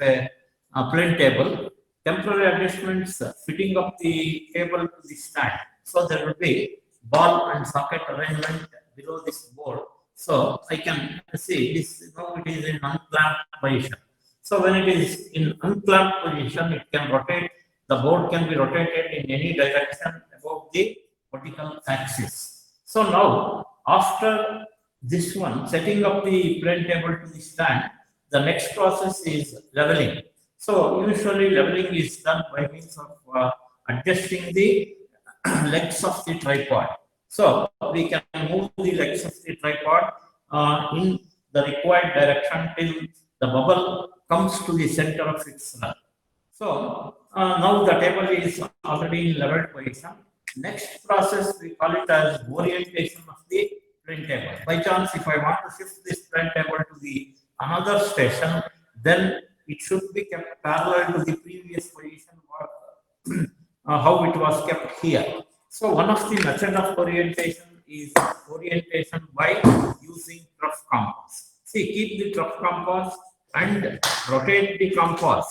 a plane table. Temporary adjustments, fitting up the cable to the stand. So there will be ball and socket arrangement below this board. So I can see this, now it is in unclamped position. So when it is in unclamped position, it can rotate, the board can be rotated in any direction about the vertical axis. So now, after this one, setting up the plane table to the stand, the next process is leveling. So usually leveling is done by means of adjusting the legs of the tripod. So we can move the legs of the tripod in the required direction till the bubble comes to the center of its run. So now the table is already in leveled position. Next process we call it as orientation of the plane table. By chance, if I want to shift this plane table to the another station, then it should be kept parallel to the previous position how it was kept here. So one of the method of orientation is orientation by using trough compass. See, keep the trough compass and rotate the compass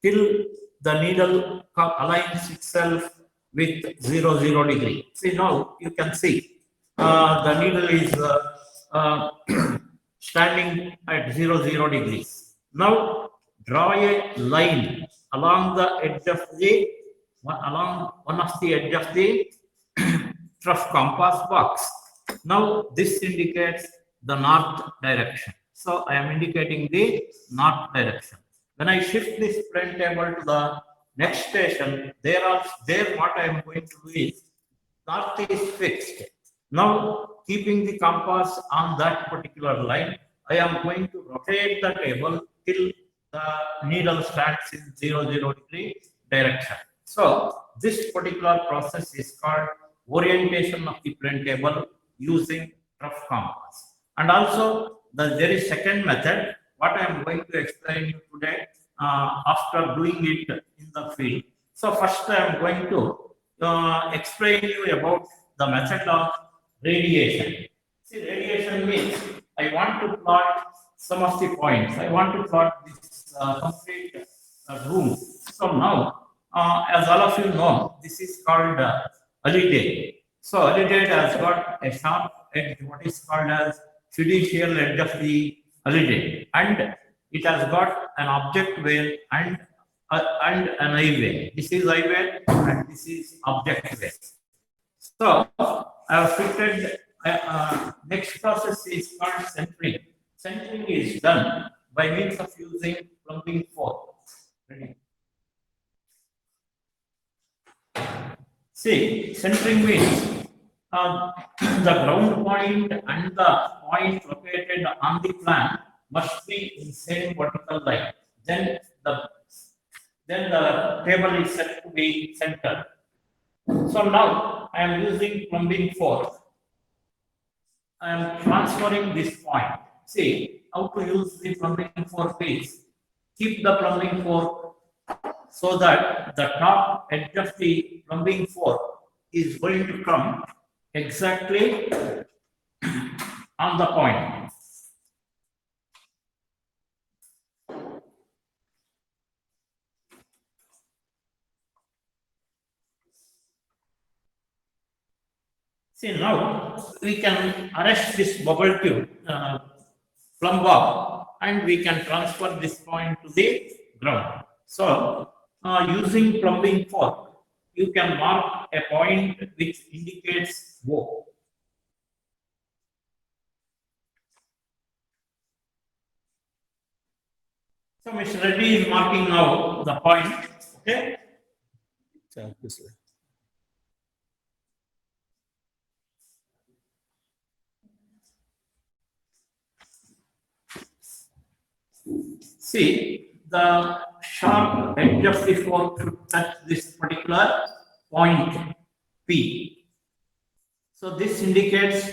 till the needle aligns itself with 0 degree. See, now you can see the needle is standing at 0 degrees. Now draw a line along the edge of the along one of the edge of the trough compass box. Now this indicates the north direction. So I am indicating the north direction. When I shift this plane table to the next station, there what I am going to do is north is fixed. Now keeping the compass on that particular line, I am going to rotate the table till the needle stands in 0 degree direction. So this particular process is called orientation of the plane table using trough compass. And also there is second method, what I am going to explain you today after doing it in the field. So first I am going to explain you about the method of radiation. See, radiation means I want to plot some of the points. I want to plot this complete room. So now, as all of you know, this is called alidate. So alidate has got a sharp edge, what is called as fiducial edge of the alidate, and it has got an object wave and an I wave. This is I wave and this is object wave. So I have fitted. Next process is called centering. Centering is done by means of using plumbing fork. See, centering means the ground point and the point located on the plan must be in same vertical line. Then the table is set to be centered. So now I am using plumbing fork. I am transferring this point. See how to use the plumbing fork is keep the plumbing fork so that the top edge of the plumbing fork is going to come exactly on the point. See, now we can arrest this bubble tube, plumb bob, and we can transfer this point to the ground. So, using plumbing fork, you can mark a point which indicates O. So, Mr. Reddy is marking now the point. Okay. This way. See, the sharp edge of the fork should touch this particular point P. So this indicates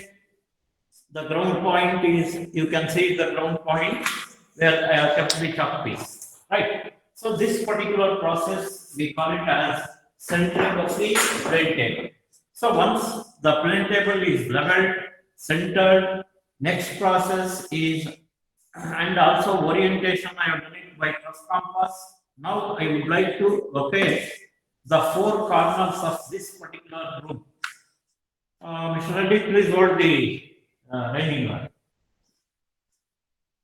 the ground point is, you can see the ground point where I have kept the chalk piece, right? So this particular process, we call it as centering of the plane table. So once the plane table is leveled, centered, next process is and also orientation I have done it by cross compass. Now I would like to locate the four corners of this particular room. Mr. Reddy, please hold the ranging rod.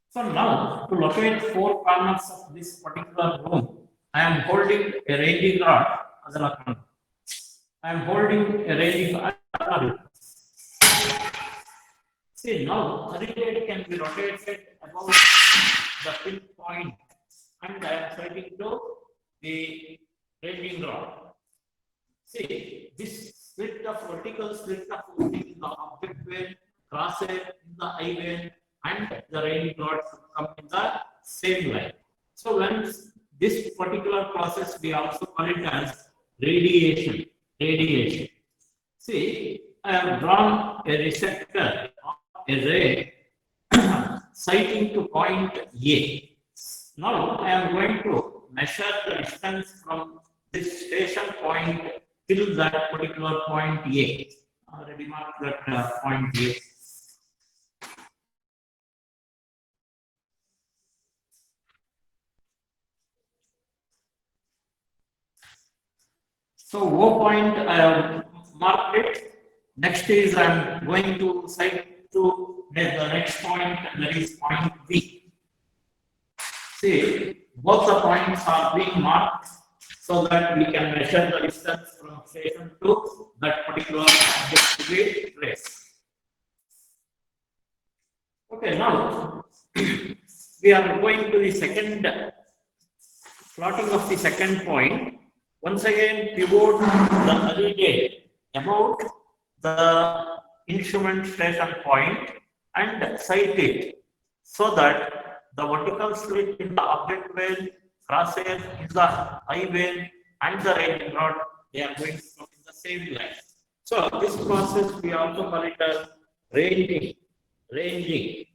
So now to locate four corners of this particular room, I am holding a ranging rod. I am holding a ranging rod. See, now hurricane can be rotated about the pinpoint, and I am trying to the ranging rod. See, this split of vertical split of in the object plane, crosshair in the eye plane, and the ranging rod come in the same line. So when this particular process, we also call it as radiation. Radiation. See, I have drawn a resector a ray sighting to point A. Now I am going to measure the distance from this station point till that particular point A. Already marked that point A. So O point I have marked it. Next is I am going to sight to the next point, that is point B. See, both the points are being marked so that we can measure the distance from station to that particular object to be traced. Okay, now we are going to the second plotting of the second point. Once again, pivot the hurricane about the instrument station point and sight it so that the vertical slit in the object plane, crosshair in the eye plane, and the ranging rod, they are going to come in the same line. So this process we also call it as ranging. Ranging.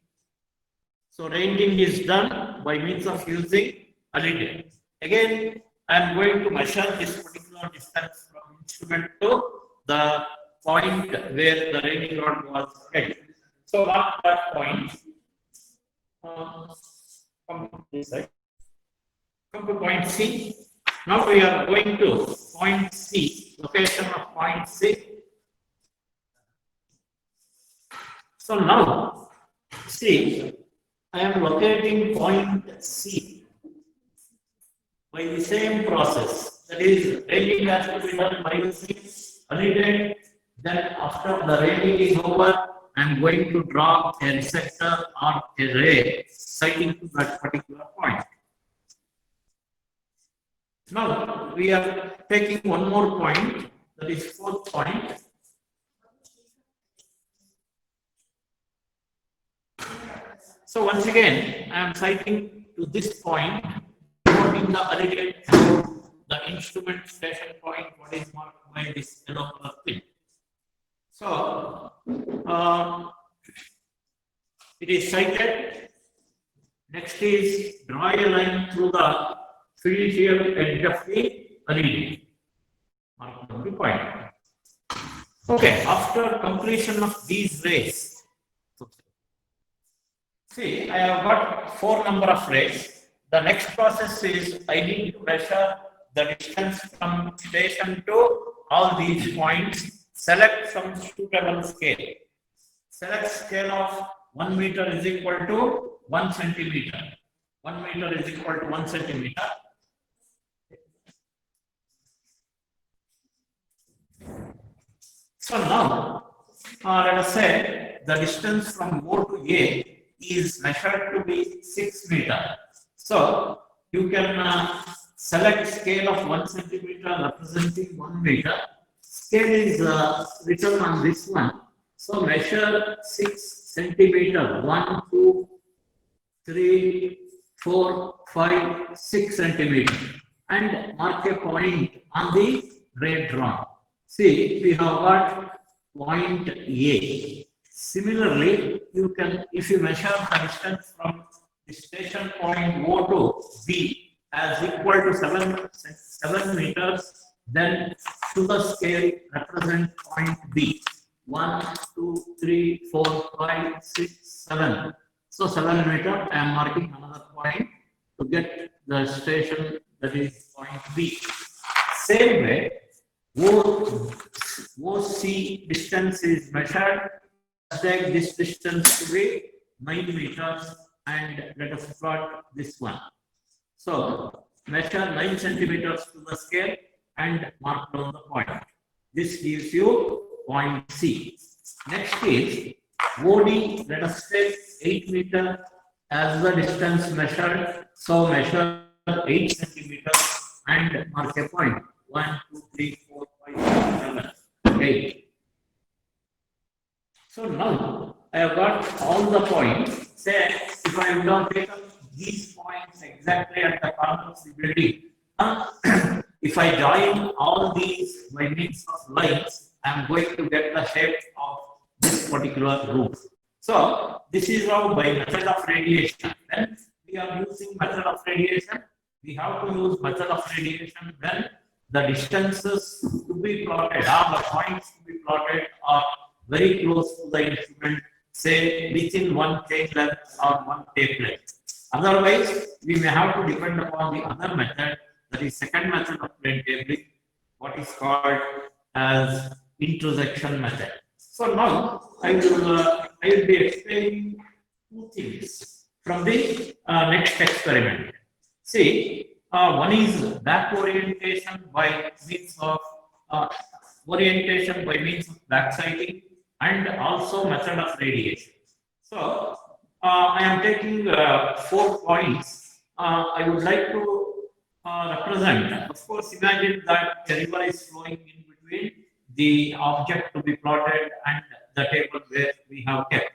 So ranging is done by means of using a hurricane. Again, I am going to measure this particular distance from instrument to the point where the ranging rod was held. So mark that point. Come to this side. Come to point C. Now we are going to point C, location of point C. So now, see, I am locating point C by the same process. That is, ranging has to be done by using hurricane. Then after the ranging is over, I am going to draw a resector or a ray sighting to that particular point. Now we are taking one more point, that is fourth point. So once again, I am sighting to this point, putting the hurricane to the instrument station point, what is marked by this yellow color pin. So it is sighted. Next is draw a line through the field here edge of the hurricane. Mark down the point. Okay, after completion of these rays, see, I have got 4 number of rays. The next process is I need to measure the distance from station to all these points. Select some suitable scale. Select scale of 1 meter is equal to 1 centimeter. 1 meter is equal to 1 centimeter. So now, let us say the distance from O to A is measured to be 6 meter. So you can select scale of 1 centimeter representing 1 meter. Scale is written on this one. So measure 6 centimeter. 1, 2, 3, 4, 5, 6 centimeter. And mark a point on the ray drawn. See, we have got point A. Similarly, you can, if you measure the distance from the station point O to B as equal to 7 meters, then to the scale represent point B. 1, 2, 3, 4, 5, 6, 7. So 7 meter, I am marking another point to get the station, that is point B. Same way, OC distance is measured. Take this distance to be 9 meters and let us plot this one. So measure 9 centimeters to the scale and mark down the point. This gives you point C. Next is OD, let us take 8 meter as the distance measured. So measure 8 centimeters and mark a point. 1, 2, 3, 4, 5, 6, 7, 8. So now I have got all the points. Say if I would have taken these points exactly at the corner of the building, if I join all these by means of lines, I am going to get the shape of this particular roof. So this is how by method of radiation. When we are using method of radiation, we have to use method of radiation when the distances to be plotted or the points to be plotted are very close to the instrument, say within one chain length or one tape length. Otherwise, we may have to depend upon the other method, that is second method of plane tabling, what is called as intersection method. So now I will be explaining two things from the next experiment. See, one is back orientation by means of backsighting and also method of radiation. So I am taking 4 points. I would like to represent. Of course, imagine that the river is flowing in between the object to be plotted and the table where we have kept.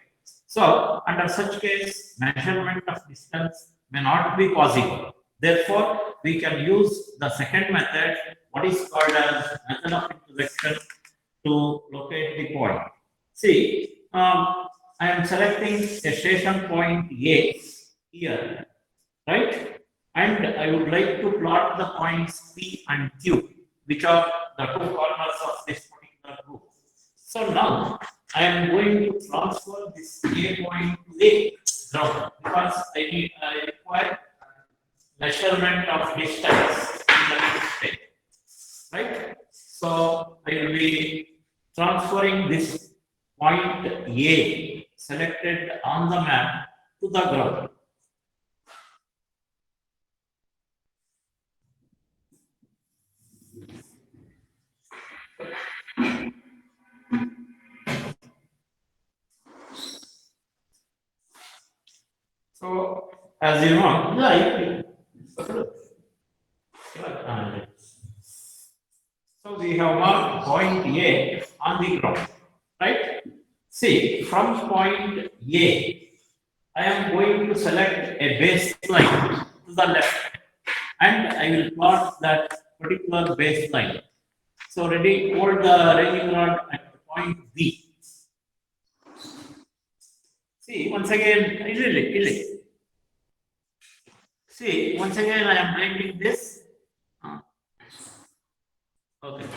So under such case, measurement of distance may not be possible. Therefore, we can use the second method, what is called as method of intersection, to locate the point. See, I am selecting a station point A here, right? And I would like to plot the points P and Q, which are the 2 corners of this particular group. So now I am going to transfer this A point to A ground because I require measurement of distance in the next step, right? So I will be transferring this point A selected on the map to the ground. So as you know, so we have marked point A on the ground, right? See, from point A, I am going to select a baseline to the left, and I will plot that particular baseline. So ready, hold the ranging rod at the point B. See, once again, see, once again, I am bringing this. Okay.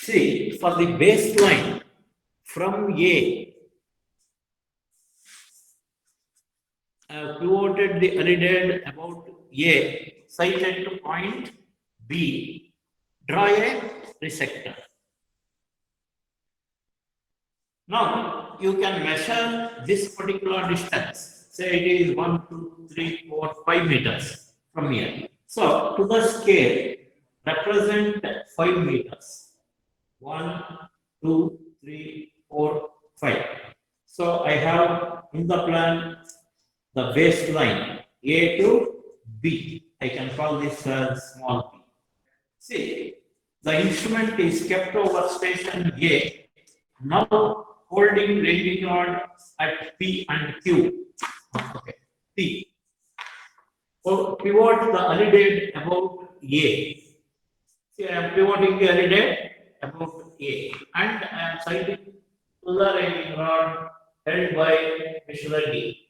See, for the baseline from A, I have pivoted the alidade about A, sighted to point B. Draw a resector. Now, you can measure this particular distance. Say it is 1, 2, 3, 4, 5 meters from here. So, to the scale, represent 5 meters. 1, 2, 3, 4, 5. So, I have in the plan the baseline A to B. I can call this as small b. See, the instrument is kept over station A. Now, holding ranging rod at P and Q. Okay, P. So pivot the alidade about A. See, I am pivoting the alidade about A, and I am sighting to the ranging rod held by Mr. D.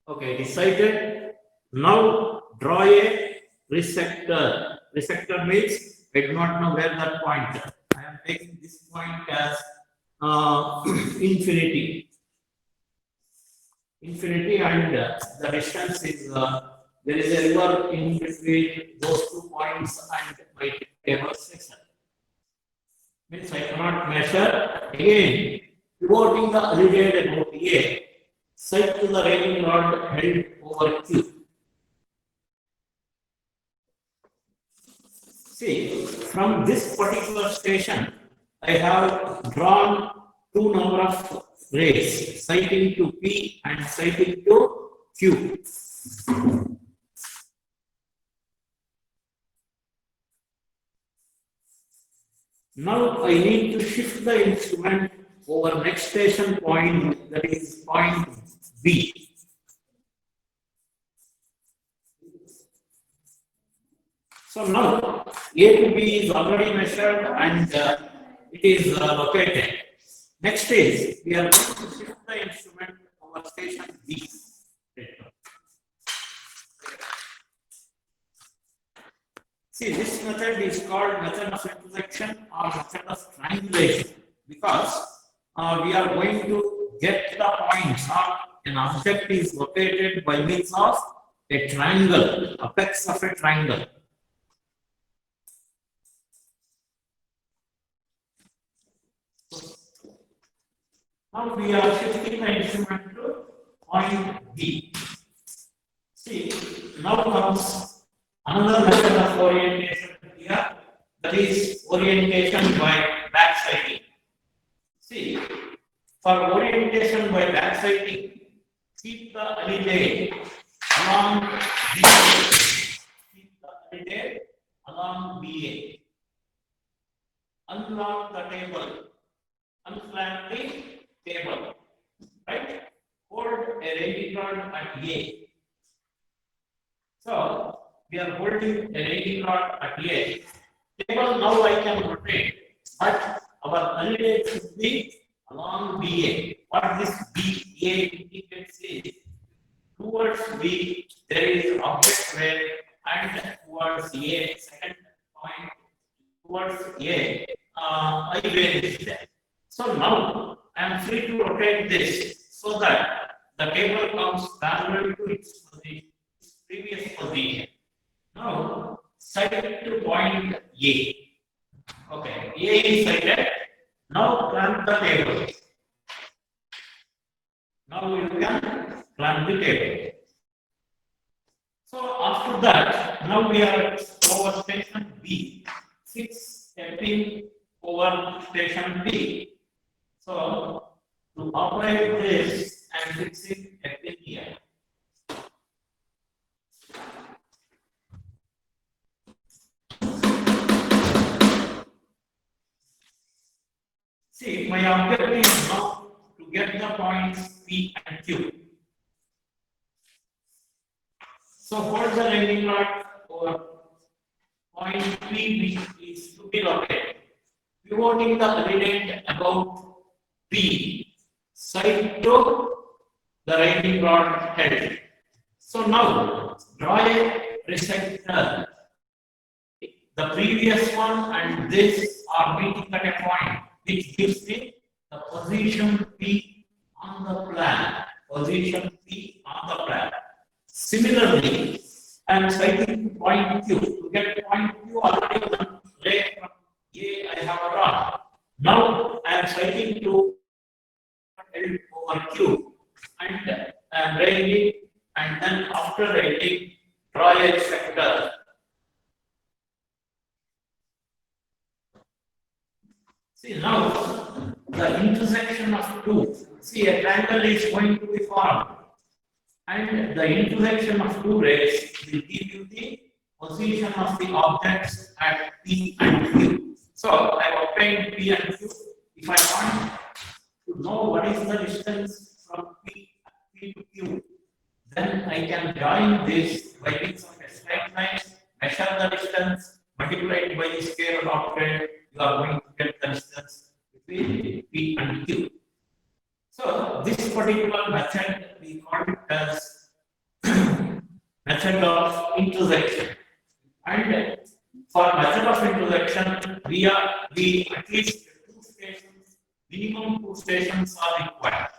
Okay, it is sighted. Now draw a resector. Resector means I do not know where that point is. I am taking this point as infinity. Infinity, and the distance is there is a river in between those 2 points and my table section. Means I cannot measure again. Devoting the alligator about A, set to the railing rod held over Q. See, from this particular station, I have drawn two number of rays, sighting to P and sighting to Q. Now I need to shift the instrument over next station point, that is point B. So now A to B is already measured and it is located. Next is we are going to shift the instrument over station B. See, this method is called method of intersection or method of triangulation because we are going to get the points or an object is located by means of a triangle, apex of a triangle. Now we are shifting the instrument to point B. See, now comes another method of orientation here, that is orientation by backsiding. See, for orientation by backsiding, keep the alligator along BA. Keep the alligator along BA. Unlock the table. Unflat the table. Right? Hold a railing rod at A. So, we are holding a railing rod at A. Table now I can rotate, but our alligator should be along BA. What this BA indicates is towards B there is object where and towards A, second point towards A, I where is there. So now I am free to rotate this so that the table comes parallel to its position, previous position. Now, sighted to point A. Okay, A is sighted. Now, clamp the table. Now, you can clamp the table. So, after that, now we are at over station B. 6 stepping over station B. So, to operate this, I am fixing a pin here. See, my objective is now to get the points P and Q. So, hold the railing rod over point P, which is to be located. Pivoting the element about P, side to the railing rod head. So, now draw a resector. The previous one and this are meeting at a point, which gives me the position P on the plan. Position P on the plan. Similarly, I am sighting point Q. To get point Q already one ray from A I have drawn. Now I am sighting to L over Q and I am railing, and then after railing, draw a sector. See now the intersection of two. See, a triangle is going to be formed, and the intersection of two rays will give you the position of the objects at P and Q. So I have obtained P and Q. If I want to know what is the distance from P to Q, then I can join this by means of a straight line, measure the distance, multiply it by the scale of object. You are going to get the distance between P and Q. So this particular method we call it as method of intersection. And for method of intersection, we at least two stations minimum 2 stations are required.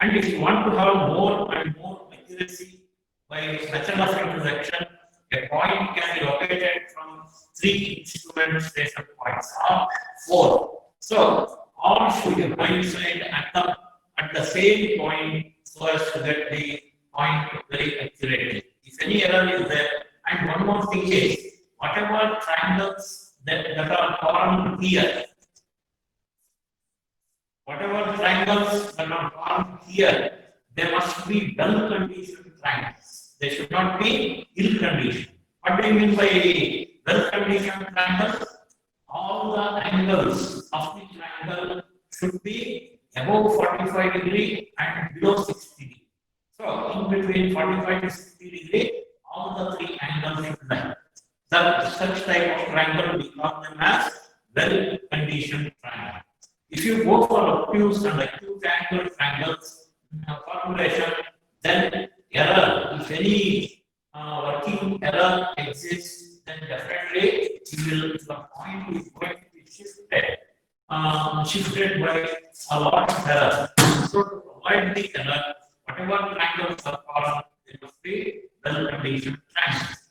And if you want to have more and more accuracy by method of intersection, a point can be located from 3 instrument station points or 4. So all should coincide at the same point so as to get the point very accurately. If any error is there, and one more thing is, whatever triangles that are formed here, they must be well-conditioned triangles. They should not be ill-conditioned. What do you mean by well-conditioned triangles? All the angles of the triangle should be above 45 degree and below 60 degree. So, in between 45 to 60 degree, all the 3 angles should lie. Such type of triangle, we call them as well-conditioned triangle. If you go for obtuse and acute angle triangles formulation, then error, if any working error exists, then definitely the point is going to be shifted by a lot of error. So to avoid the error, whatever triangles are formed, they must be well-conditioned triangles.